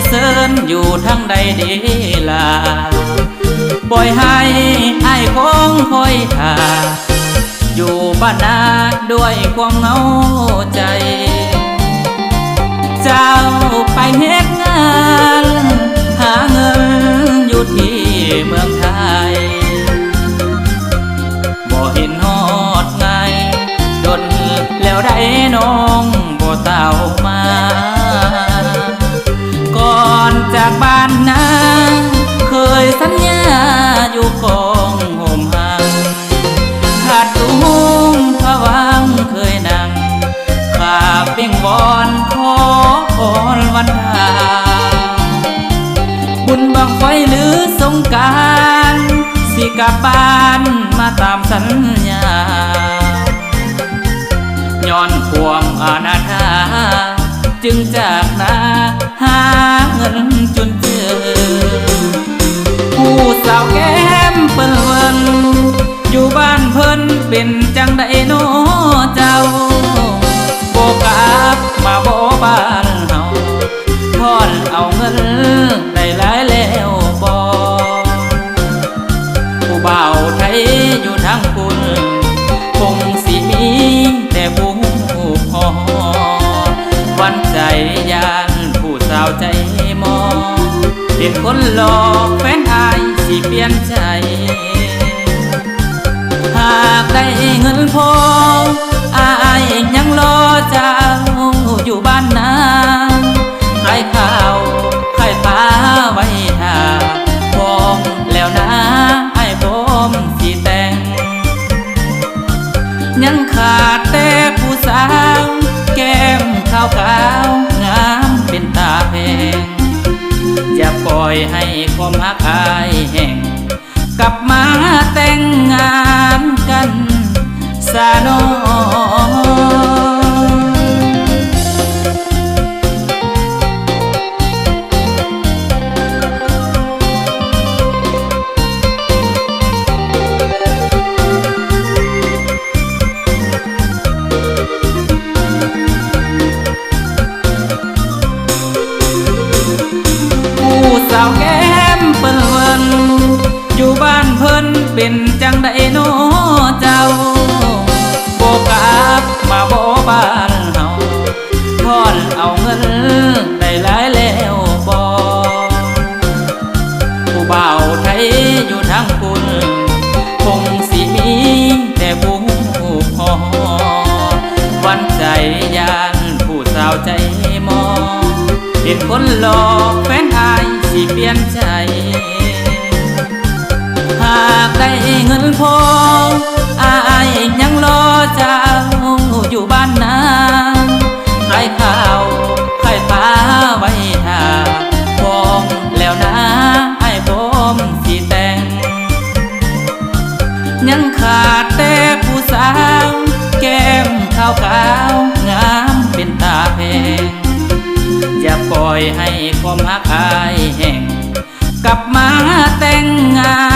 เซินอยู่ทั้งใดเดลาปล่อยให้ไอ้คงคอยท่าอยู่บ้านนาด้วยความเหงาใจเจ้าไปเฮ็ดงานหาเงินอยู่ที่เมืองไทยบ่เห็นฮอดไงดนแล้วได้น้องบ่เต่ามาก่อนจากบ้านนาเคยสัญญาอยู่กองห่มหังขาดตุ้งพะวังเคยนั่งขาเป่งบอนขอพรวันทาบุญบังไฟหรือสงกรานต์สิกลับบ้านมาตามสัญญาย้อนความอาณาถาจึงจากนาหาเงินจนเจอผู้สาวแก้มเปิ้นเวินอยู่บ้านเพิ่นเป็นจังไดโนเจ้าโบกลับมาบ่บ้านเฮาทอนเอาเงินได้หลายแล้วบ่ผู้บ่าวไทยอยู่ทางคุณคงสิมีแต่ผู้พอวันใจยานผู้สาวใจมองเห็นคนหลอกแฟนอายสิเปลี่ยนใจหากได้เงินพออายยังรอเจ้าอยู่บ้านนาขายข้าวขายปลาไว้ท่าพร้อมแล้วนะไอ้พร้อมสิแต่งยังขาดแต่ผู้สาวแก้มขาวงามเป็นตาแพงอย่าปล่อยให้ความรักอายแห้งกลับมาแต่งงานกันซะน้องสาวแก้มเปิ้นเวินอยู่บ้านเพิ่นเป็นจังไดโนเจ้าโบกลับมาบ่บ้านเฮาทอนเอาเงินได้หลายแล้วบ่ผู้บ่าวไทยอยู่ทางคุณคงสิมีแต่ผู้พอวันใจยานผู้สาวใจมองเห็นคนหลอกแฟนอายสิเปลี่ยนใจหากได้เงินพออายยังรอเจ้าอยู่บ้านนาขายข้าวขายปลาไว้ท่าพร้อมแล้วนะไอ้พร้อมสิแต่งยังขาดแต่ผู้สาวแก้มขาวงามเป็นตาแพงอย่าปล่อยให้ความรักอายแห้งกลับมาแต่งงาน